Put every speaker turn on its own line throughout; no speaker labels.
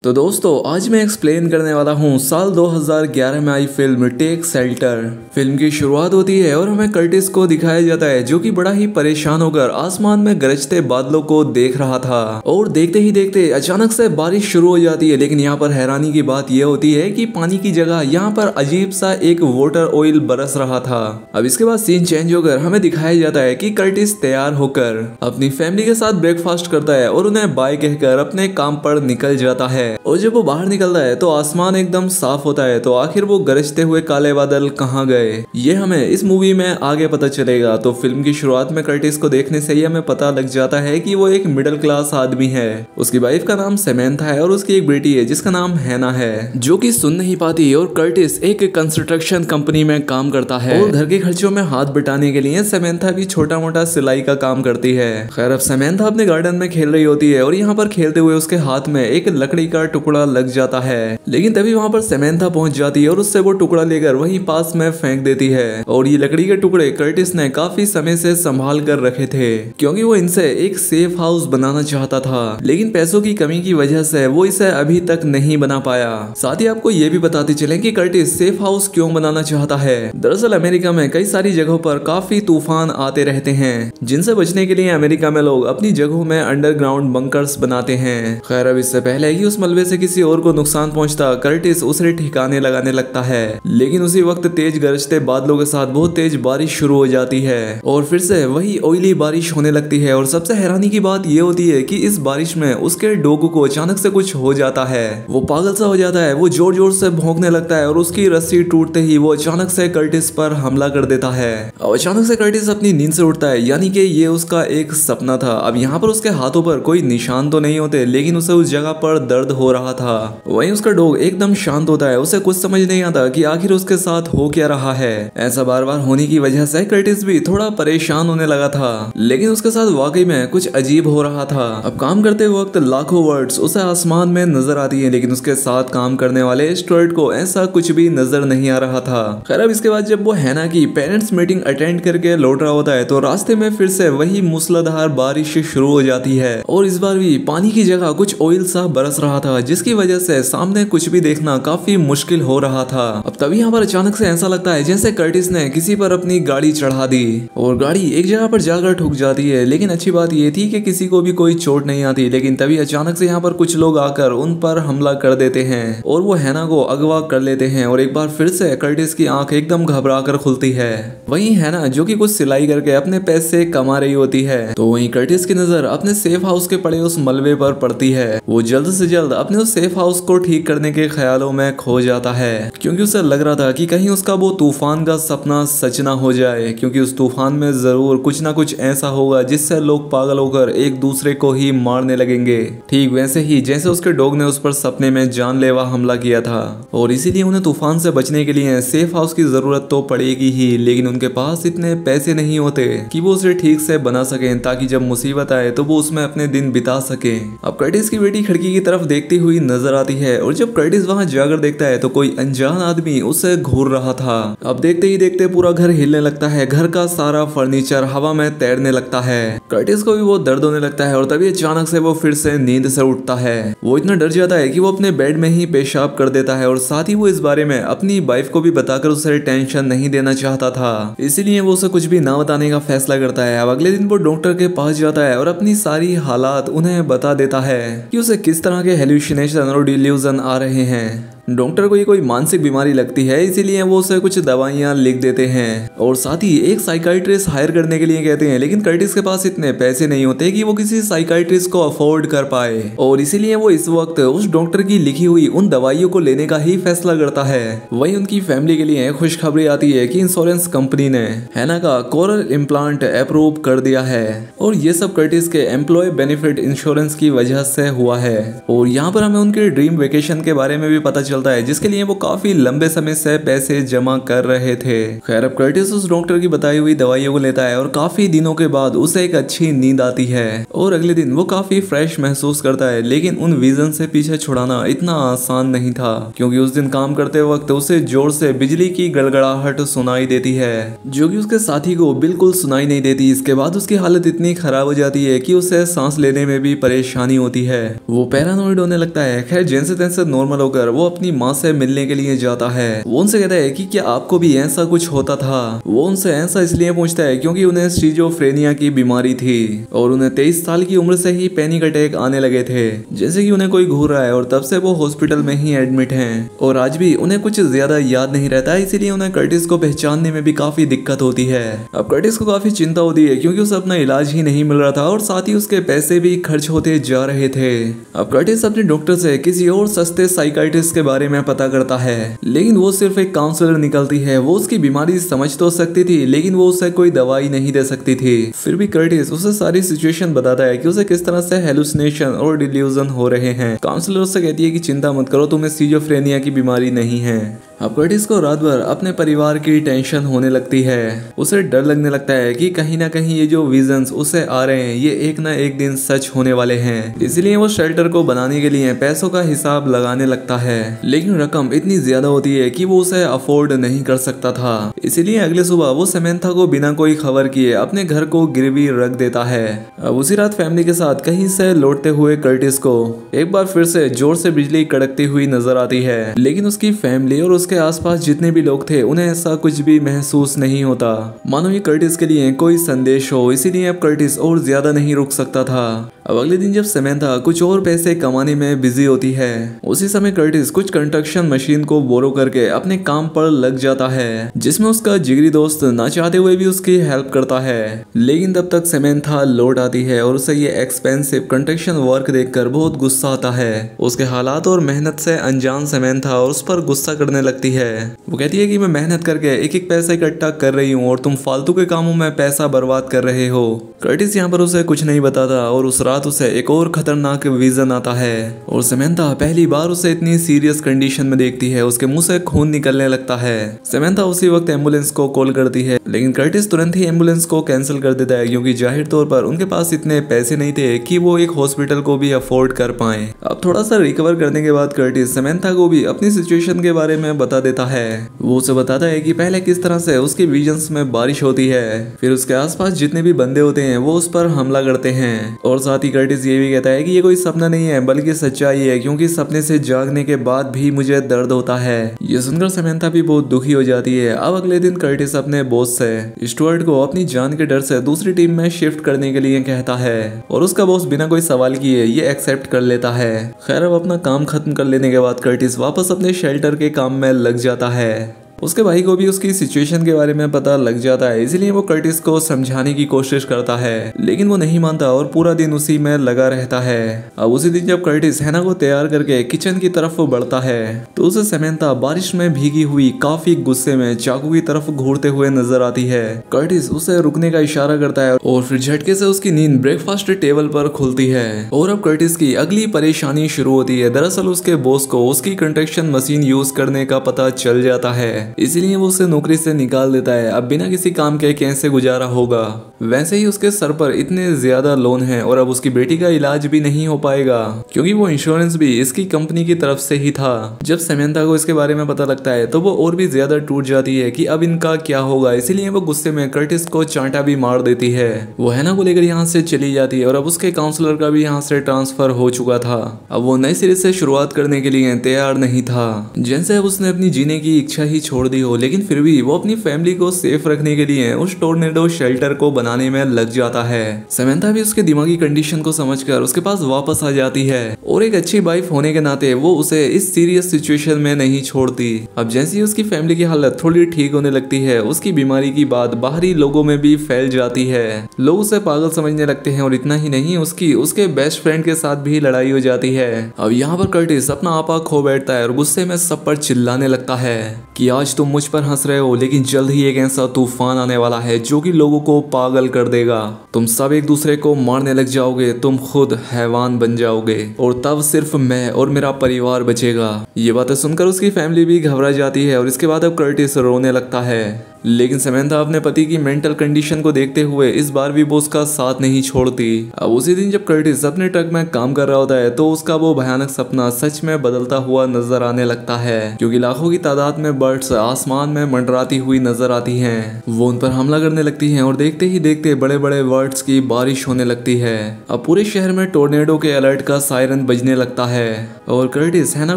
तो दोस्तों आज मैं एक्सप्लेन करने वाला हूँ साल 2011 में आई फिल्म टेक शेल्टर। फिल्म की शुरुआत होती है और हमें कर्टिस को दिखाया जाता है जो कि बड़ा ही परेशान होकर आसमान में गरजते बादलों को देख रहा था और देखते ही देखते अचानक से बारिश शुरू हो जाती है। लेकिन यहाँ पर हैरानी की बात यह होती है कि पानी की जगह यहाँ पर अजीब सा एक वाटर ऑयल बरस रहा था। अब इसके बाद सीन चेंज होकर हमें दिखाया जाता है कि कर्टिस तैयार होकर अपनी फैमिली के साथ ब्रेकफास्ट करता है और उन्हें बाय कहकर अपने काम पर निकल जाता है। और जब वो बाहर निकलता है तो आसमान एकदम साफ होता है। तो आखिर वो गरजते हुए काले बादल कहाँ गए, ये हमें इस मूवी में आगे पता चलेगा। तो फिल्म की शुरुआत में कर्टिस को देखने से ही हमें पता लग जाता है कि वो एक मिडिल क्लास आदमी है। उसकी वाइफ का नाम सेमेंथा है और उसकी एक बेटी है जिसका नाम हैना है, जो कि सुन नहीं पाती। और कर्टिस एक कंस्ट्रक्शन कंपनी में काम करता है और घर के खर्चों में हाथ बटाने के लिए सेमेंथा भी छोटा मोटा सिलाई का काम करती है। खैर अब सेमेंथा अपने गार्डन में खेल रही होती है और यहाँ पर खेलते हुए उसके हाथ में एक लकड़ी का टुकड़ा लग जाता है। लेकिन तभी वहाँ पर सेमेंथा पहुंच जाती है और उससे वो टुकड़ा लेकर वहीं पास में फेंक देती है। और ये लकड़ी के टुकड़े कर्टिस ने काफी समय से संभाल कर रखे थे क्योंकि वो इनसे एक सेफ हाउस बनाना चाहता था। लेकिन पैसों की कमी की वजह से वो इसे अभी तक नहीं बना पाया। साथ ही आपको ये भी बताते चले कि कर्टिस सेफ हाउस क्यों बनाना चाहता है। दरअसल अमेरिका में कई सारी जगहों पर काफी तूफान आते रहते हैं जिनसे बचने के लिए अमेरिका में लोग अपनी जगहों में अंडरग्राउंड बंकर्स बनाते हैं। खैर अब इससे पहले कि उस मलबे से किसी और को नुकसान पहुंचता, कर्टिस उसे ठिकाने लगाने लगता है। लेकिन उसी वक्त तेज गरजते बादलों के साथ बहुत तेज बारिश शुरू हो जाती है और फिर से वही ऑयली बारिश होने लगती है। और सबसे हैरानी की बात यह होती है कि इस बारिश में उसके डॉग को अचानक से कुछ हो जाता है। वो पागल सा हो जाता है, वो जोर जोर से भौंकने लगता है और उसकी रस्सी टूटते ही वो अचानक से कर्टिस पर हमला कर देता है। और अचानक से कर्टिस अपनी नींद से उठता है, यानी कि ये उसका एक सपना था। अब यहाँ पर उसके हाथों पर कोई निशान तो नहीं होते, लेकिन उसे उस जगह पर दर्द हो रहा था। वहीं उसका डॉग एकदम शांत होता है, उसे कुछ समझ नहीं आता कि आखिर उसके साथ हो क्या रहा है। ऐसा बार बार होने की वजह से कर्टिस भी थोड़ा परेशान होने लगा था, लेकिन उसके साथ वाकई में कुछ अजीब हो रहा था। अब काम करते वक्त लाखों वर्ड्स उसे आसमान में नजर आती है, लेकिन उसके साथ काम करने वाले स्टुअर्ट को ऐसा कुछ भी नजर नहीं आ रहा था। खैर अब इसके बाद जब वो हैना की पेरेंट्स मीटिंग अटेंड करके लौट रहा होता है तो रास्ते में फिर से वही मूसलाधार बारिश शुरू हो जाती है और इस बार भी पानी की जगह कुछ ऑयल सा बरस रहा था, जिसकी वजह से सामने कुछ भी देखना काफी मुश्किल हो रहा था। अब तभी यहाँ पर अचानक से ऐसा लगता है जैसे कर्टिस ने किसी पर अपनी गाड़ी चढ़ा दी और गाड़ी एक जगह पर जाकर ठुक जाती है। लेकिन अच्छी बात ये थी कि किसी को भी कोई चोट नहीं आती। लेकिन तभी अचानक से यहाँ पर कुछ लोग आकर उन पर हमला कर देते हैं और वो हैना को अगवा कर लेते हैं और एक बार फिर से कर्टिस की आंख एकदम घबरा कर खुलती है। वहीं हैना जो कि कुछ सिलाई करके अपने पैसे कमा रही होती है, तो वहीं कर्टिस की नजर अपने सेफ हाउस के पड़े उस मलबे पर पड़ती है। वो जल्द से जल्द अपने उस सेफ हाउस को ठीक करने के ख्यालों में खो जाता है क्योंकि उसे लग रहा था कि कहीं उसका वो तूफान का सपना सच ना हो जाए, क्योंकि उस तूफान में जरूर कुछ ना कुछ ऐसा होगा जिससे लोग पागल होकर एक दूसरे को ही मारने लगेंगे, ठीक वैसे ही जैसे उसके डॉग ने उस पर सपने में जानलेवा हमला किया था। और इसीलिए उन्हें तूफान से बचने के लिए सेफ हाउस की जरूरत तो पड़ेगी ही, लेकिन उनके पास इतने पैसे नहीं होते कि वो उसे ठीक से बना सके ताकि जब मुसीबत आए तो वो उसमें अपने दिन बिता सके। अब कर्टिस की बेटी खिड़की की तरफ देखती हुई नजर आती है और जब कर्टिस वहां जाकर देखता है तो कोई अनजान आदमी उसे घूर रहा था। अब देखते ही देखते पूरा घर हिलने लगता है, घर का सारा फर्नीचर हवा में तैरने लगता है। कर्टिस को भी वो दर्द होने लगता है और तभी अचानक से वो फिर से नींद से उठता है। वो इतना डर जाता है कि वो अपने बेड में ही पेशाब कर देता है और साथ ही वो इस बारे में अपनी वाइफ को भी बताकर उसे टेंशन नहीं देना चाहता था, इसीलिए वो उसे कुछ भी ना बताने का फैसला करता है। अब अगले दिन वो डॉक्टर के पास जाता है और अपनी सारी हालात उन्हें बता देता है कि उसे किस तरह के हेलुसिनेशन और डिल्यूजन आ रहे हैं। डॉक्टर को ये कोई मानसिक बीमारी लगती है, इसीलिए वो उसे कुछ दवाइयां लिख देते हैं और साथ ही एक साइकाइट्रिस्ट हायर करने के लिए कहते हैं। लेकिन कर्टिस के पास इतने पैसे नहीं होते कि वो किसी साइकाइट्रिस्ट को अफोर्ड कर पाए और इसीलिए वो इस वक्त उस डॉक्टर की लिखी हुई उन दवाइयों को लेने का ही फैसला करता है। वहीं उनकी फैमिली के लिए खुशखबरी आती है कि इंश्योरेंस कंपनी ने हैना का कोरल इम्प्लांट अप्रूव कर दिया है और ये सब कर्टिस के एम्प्लॉय बेनिफिट इंश्योरेंस की वजह से हुआ है। और यहाँ पर हमें उनके ड्रीम वेकेशन के बारे में भी पता चलता है जिसके लिए वो काफी लंबे समय से पैसे जमा कर रहे थे। खैर अब कर्टिस उस डॉक्टर की बताई हुई दवाइयों को लेता है और काफी दिनों के बाद उसे एक अच्छी नींद आती है और अगले दिन वो काफी फ्रेश महसूस करता है। लेकिन उन विजन से पीछे छुड़ाना इतना आसान नहीं था क्योंकि उस दिन काम करते वक्त उसे जोर से बिजली की गड़गड़ाहट सुनाई देती है जो कि उसके साथी को बिल्कुल सुनाई नहीं देती। इसके बाद उसकी हालत इतनी खराब हो जाती है कि उसे सांस लेने में भी परेशानी होती है। वो पैरानॉइड होने लगता है। खैर जैसे तैसे नॉर्मल होकर वो अपनी माँ से मिलने के लिए जाता है। वो उनसे कहता है कि क्या आपको भी ऐसा कुछ होता था। वो उनसे ऐसा इसलिए पूछता है क्योंकि उन्हें स्किज़ोफ्रेनिया की बीमारी थी और उन्हें 23 साल की उम्र से ही पैनिक अटैक आने लगे थे जैसे कि उन्हें कोई घूर रहा है और तब से वो हॉस्पिटल में ही एडमिट हैं और आज भी उन्हें कुछ ज्यादा याद नहीं रहता है। इसीलिए उन्हें कर्टिस को पहचानने में भी काफी दिक्कत होती है। अब कर्टिस को काफी चिंता होती है क्योंकि उसे अपना इलाज ही नहीं मिल रहा था और साथ ही उसके पैसे भी खर्च होते जा रहे थे। अब कर्टिस अपने डॉक्टर से किसी और सस्ते साइकाइट्रिस्ट के बारे में पता करता है लेकिन वो सिर्फ एक काउंसलर निकलती है। वो उसकी बीमारी समझ तो सकती थी लेकिन वो उसे कोई दवाई नहीं दे सकती थी। फिर भी कर्टिस उसे सारी सिचुएशन बताता है कि उसे किस तरह से हेलुसिनेशन और डिल्यूजन हो रहे हैं। काउंसलर उससे कहती है कि चिंता मत करो, तुम्हें स्किज़ोफ्रेनिया की बीमारी नहीं है। अब कर्टिस को रात भर अपने परिवार की टेंशन होने लगती है। उसे डर लगने लगता है कि कहीं ना कहीं ये जो विजन्स उसे आ रहे हैं ये एक ना एक दिन सच होने वाले हैं। इसलिए वो शेल्टर को बनाने के लिए पैसों का हिसाब लगाने लगता है लेकिन रकम इतनी ज्यादा होती है कि वो उसे अफोर्ड नहीं कर सकता था। इसीलिए अगले सुबह वो समंथा को बिना कोई खबर किए अपने घर को गिरवी रख देता है। अब उसी रात फैमिली के साथ कहीं से लौटते हुए कर्टिस को एक बार फिर से जोर से बिजली कड़कती हुई नजर आती है लेकिन उसकी फैमिली और उसके आसपास जितने भी लोग थे उन्हें ऐसा कुछ भी महसूस नहीं होता मानो ये कर्टिस के लिए कोई संदेश हो। इसीलिए अब कर्टिस और ज्यादा नहीं रुक सकता था। अब अगले दिन जब समंथा कुछ और पैसे कमाने में बिजी होती है उसी समय कर्टिस कुछ कंस्ट्रक्शन मशीन को बोरो करके अपने काम पर लग जाता है जिसमें उसका जिगरी दोस्त ना चाहते हुए भी उसकी हेल्प करता है। लेकिन तब तक समंथा लौट आती है और उसे ये एक्सपेंसिव कंस्ट्रक्शन वर्क देखकर बहुत गुस्सा आता है। उसके हालात और मेहनत से अनजान समंथा और उस पर गुस्सा करने लगती है। वो कहती है कि मैं मेहनत करके एक एक पैसा इकट्ठा कर रही हूँ और तुम फालतू के कामों में पैसा बर्बाद कर रहे हो। कर्टिस यहाँ पर उसे कुछ नहीं बताता और उस रात उसे एक और खतरनाक विजन आता है और समंथा पहली बार उसे इतनी सीरियस कंडीशन में देखती है। उसके मुंह से खून निकलने लगता है। समंथा उसी वक्त एम्बुलेंस को कॉल करती है लेकिन कर्टिस तुरंत ही एम्बुलेंस को कैंसिल कर देता है क्योंकि जाहिर तौर पर उनके पास इतने पैसे नहीं थे कि वो एक हॉस्पिटल को भी अफोर्ड कर पाए। अब थोड़ा सा रिकवर करने के बाद कर्टिस समंथा को भी अपनी सिचुएशन के बारे में बता देता है। वो उसे बताता है कि पहले किस तरह से उसके विजन्स में बारिश होती है फिर उसके आसपास जितने भी बंदे होते हैं वो उस पर हमला करते हैं और साथ ही कर्टिस ये भी कहता है कि ये कोई सपना नहीं है बल्कि सच्चाई है क्योंकि सपने से जागने के बाद भी मुझे दर्द होता है। ये सुनकर समंथा भी बहुत दुखी हो जाती है। अब अगले दिन कर्टिस अपने बॉस से स्टुअर्ट को अपनी जान के डर से दूसरी टीम में शिफ्ट करने के लिए कहता है और उसका बॉस बिना कोई सवाल किए ये एक्सेप्ट कर लेता है। खैर अब अपना काम खत्म कर लेने के बाद कर्टिस वापस अपने शेल्टर के काम में लग जाता है। उसके भाई को भी उसकी सिचुएशन के बारे में पता लग जाता है इसलिए वो कर्टिस को समझाने की कोशिश करता है लेकिन वो नहीं मानता और पूरा दिन उसी में लगा रहता है। अब उसी दिन जब कर्टिस हैना को तैयार करके किचन की तरफ बढ़ता है तो उसे समंथा बारिश में भीगी हुई काफी गुस्से में चाकू की तरफ घूरते हुए नजर आती है। कर्टिस उसे रुकने का इशारा करता है और फिर झटके से उसकी नींद ब्रेकफास्ट टेबल पर खुलती है और अब कर्टिस की अगली परेशानी शुरू होती है। दरअसल उसके बॉस को उसकी कंस्ट्रक्शन मशीन यूज करने का पता चल जाता है इसलिए वो उसे नौकरी से निकाल देता है। अब बिना किसी काम के कैसे गुजारा होगा। वैसे ही उसके सर पर इतने ज्यादा लोन हैं और अब उसकी बेटी का इलाज भी नहीं हो पाएगा क्योंकि वो इंश्योरेंस भी इसकी कंपनी की तरफ से ही था। जब समंथा को इसके बारे में पता लगता है तो वो और भी ज्यादा टूट जाती है कि अब इनका क्या होगा। इसीलिए वो गुस्से में कर्टिस को चांटा भी मार देती है। वो हैना को लेकर यहाँ से चली जाती है और अब उसके काउंसलर का भी यहाँ से ट्रांसफर हो चुका था। अब वो नए सिरे से शुरुआत करने के लिए तैयार नहीं था। जैसे अब उसने अपनी जीने की इच्छा ही छोड़ दी हो लेकिन फिर भी वो अपनी फैमिली को सेफ रखने के लिए उस टोर्नेडो शेल्टर को बनाने में लग जाता है। समंथा भी उसके दिमागी कंडीशन को समझकर उसके पास वापस आ जाती है और एक अच्छी वाइफ होने के नाते वो उसे इस सीरियस सिचुएशन में नहीं छोड़ती। अब जैसे ही उसकी फैमिली की हालत थोड़ी ठीक होने लगती है उसकी बीमारी की बात बाहरी लोगों में भी फैल जाती है। लोग उसे पागल समझने लगते हैं और इतना ही नहीं उसके बेस्ट फ्रेंड के साथ भी लड़ाई हो जाती है। अब यहाँ पर कर्टिस अपना आपा खो बैठता है और गुस्से में सब पर चिल्लाने लगता है कि आज आज तुम मुझ पर हंस रहे हो, लेकिन जल्द ही एक ऐसा तूफान आने वाला है जो कि लोगों को पागल कर देगा। तुम सब एक दूसरे को मारने लग जाओगे, तुम खुद हैवान बन जाओगे और तब सिर्फ मैं और मेरा परिवार बचेगा। ये बातें सुनकर उसकी फैमिली भी घबरा जाती है और इसके बाद अब कर्टिस रोने लगता है। लेकिन समंथा अपने पति की मेंटल कंडीशन को देखते हुए इस बार भी वो उसका साथ नहीं छोड़ती। अब उसी दिन जब कर्टिस अपने ट्रक में काम कर रहा होता है तो उसका वो भयानक सपना सच में बदलता हुआ नजर आने लगता है, क्योंकि लाखों की तादाद में बर्ड्स आसमान में मंडराती हुई नजर आती हैं। वो उन पर हमला करने लगती हैं और देखते ही देखते बड़े बड़े बर्ड्स की बारिश होने लगती है। अब पूरे शहर में टोर्नेडो के अलर्ट का सायरन बजने लगता है और कर्टिस हैना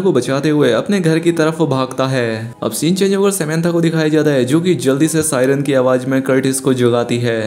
को बचाते हुए अपने घर की तरफ भागता है। अब सीन चेंज होकर समंथा को दिखाया जाता है जो कि जल्दी से सायरन की आवाज में कर्टिस को जगाती है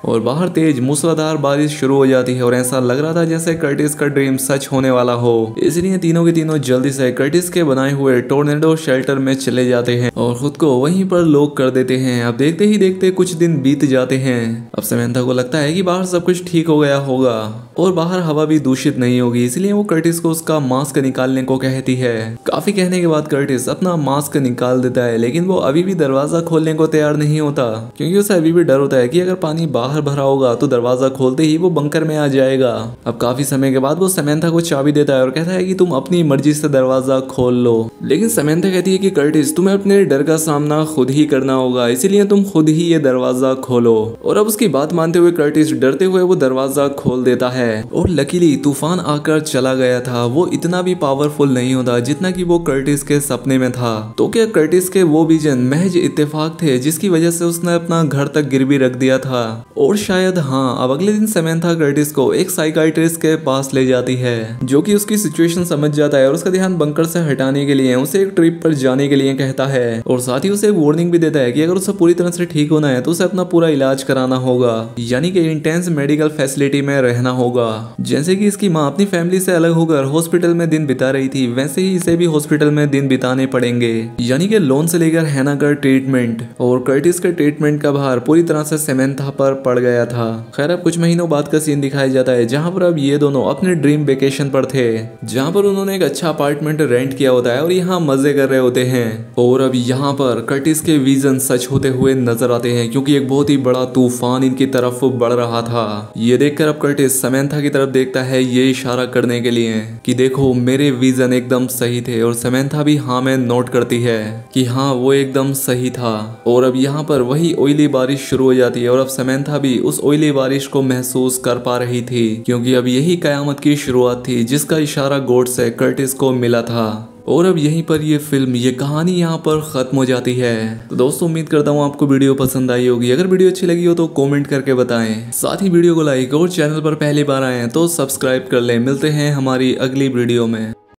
और बाहर तेज मूसलाधार बारिश शुरू हो जाती है और ऐसा लग रहा था जैसे कर्टिस का ड्रीम सच होने वाला हो। इसलिए तीनों के तीनों जल्दी से कर्टिस के बनाए हुए टोर्नेडो शेल्टर में चले जाते हैं और खुद को वहीं पर लॉक कर देते हैं। अब देखते ही देखते कुछ दिन बीत जाते हैं। अब समंथा को लगता है कि बाहर सब कुछ ठीक हो गया होगा और बाहर हवा भी दूषित नहीं होगी, इसलिए वो कर्टिस को उसका मास्क निकालने को कहती है। काफी कहने के बाद कर्टिस अपना मास्क निकाल देता है, लेकिन वो अभी भी दरवाजा खोलने को तैयार नहीं होता, क्योंकि उसे अभी भी डर होता है कि अगर पानी बाहर भरा होगा तो दरवाजा खोलते ही वो बंकर में आ जाएगा। अब काफी समय के बाद वो समंथा को चाबी देता है और कहता है कि तुम अपनी मर्जी से दरवाजा खोल लो। लेकिन समंथा कहती है कि कर्टिस तुम्हें अपने डर का सामना खुद ही करना होगा, इसीलिए तुम खुद ही ये दरवाजा खोलो। और अब उसकी बात मानते हुए कर्टिस डरते हुए वो दरवाजा खोल देता है और लकीली तूफान आकर चला गया था। वो इतना भी पावरफुल नहीं होता जितना कि वो कर्टिस के सपने में था। तो क्या कर्टिस के वो विजन महज इत्तेफाक थे जिसकी वजह से उसने अपना घर तक गिरवी रख दिया था? और शायद हाँ। अब अगले दिन समंथा कर्टिस को एक साइकाइट्रिस्ट के पास ले जाती है जो कि उसकी सिचुएशन समझ जाता है और उसका ध्यान बंकर से हटाने के लिए उसे एक ट्रिप पर जाने के लिए कहता है और साथ ही उसे एक वार्निंग भी देता है कि अगर उसे पूरी तरह से ठीक होना है तो उसे अपना पूरा इलाज कराना होगा, यानी कि इंटेंस मेडिकल फैसिलिटी में रहना होगा। जैसे कि इसकी माँ अपनी फैमिली से अलग होकर हॉस्पिटल में दिन बिता रही थी, वैसे ही इसे भी हॉस्पिटल में दिन बिताने पड़ेंगे, यानी कि लोन से लेकर हैना का ट्रीटमेंट और कर्टिस के ट्रीटमेंट का भार पूरी तरह से समंथा पर पड़ गया था। खैर अब कुछ महीनों बाद का सीन दिखाया जाता है जहां पर अब ये दोनों अपने ड्रीम वेकेशन पर थे, जहां पर उन्होंने एक अच्छा अपार्टमेंट रेंट किया होता है और यहाँ मजे कर रहे होते हैं। और अब यहाँ पर कर्टिस के विजन सच होते हुए नजर आते हैं, क्योंकि एक बहुत ही बड़ा तूफान इनकी तरफ बढ़ रहा था। ये देखकर अब कर्टिस समंथा की तरफ देखता है ये इशारा करने के लिए कि देखो मेरे विजन एकदम सही थे, और समंथा भी हाँ में नोट करती है कि हाँ वो एकदम सही था। और अब यहाँ पर वही ऑयली बारिश शुरू हो जाती है और अब समंथा भी उस ऑयली बारिश को महसूस कर पा रही थी, क्योंकि अब यही कयामत की शुरुआत थी जिसका इशारा गॉड से कर्टिस को मिला था। और अब यहीं पर ये फिल्म, ये कहानी यहाँ पर खत्म हो जाती है। तो दोस्तों उम्मीद करता हूँ आपको वीडियो पसंद आई होगी। अगर वीडियो अच्छी लगी हो तो कमेंट करके बताएं, साथ ही वीडियो को लाइक और चैनल पर पहली बार आए हैं तो सब्सक्राइब कर लें। मिलते हैं हमारी अगली वीडियो में।